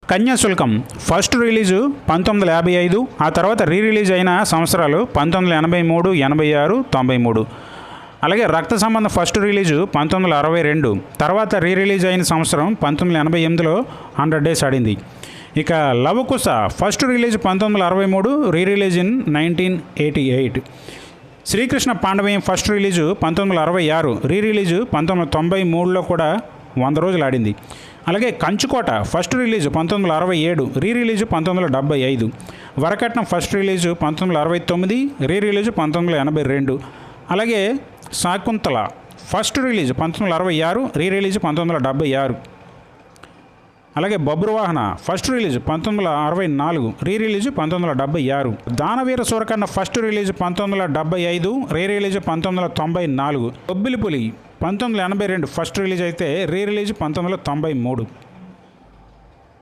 Kanyasulkam first release 1955, ఆ తర్వాత release అయిన సంవత్సరాలు 1983, 86, 93. అలాగే రక్త సంబంధం ఫస్ట్ రిలీజు 1962, తర్వాత రిలీజ్ అయిన సంవత్సరం 1988లో 100 డేస్ ఆడింది. ఇక Lavakusa first release 1963, release in 1988. Sri Krishna Pandaviyam first release 1966, release 1993లో కూడా 100 రోజులు ఆడింది. అలాగే కంచుకోట ఫస్ట్ రిలీజు 1967, రిలీజు 1975. వరకట్నం ఫస్ట్ రిలీజు 1969, రిలీజు 1982. అలాగే శాకుంతల ఫస్ట్ రిలీజు 1966, రిలీజు 1976. అలాగే Babruvahana first release 1964, release 1976. Daana Veera Soora Karna first release 1975, release 1994. Bobbili Puli 1982 first release అయితే రిలీజ్ 1993.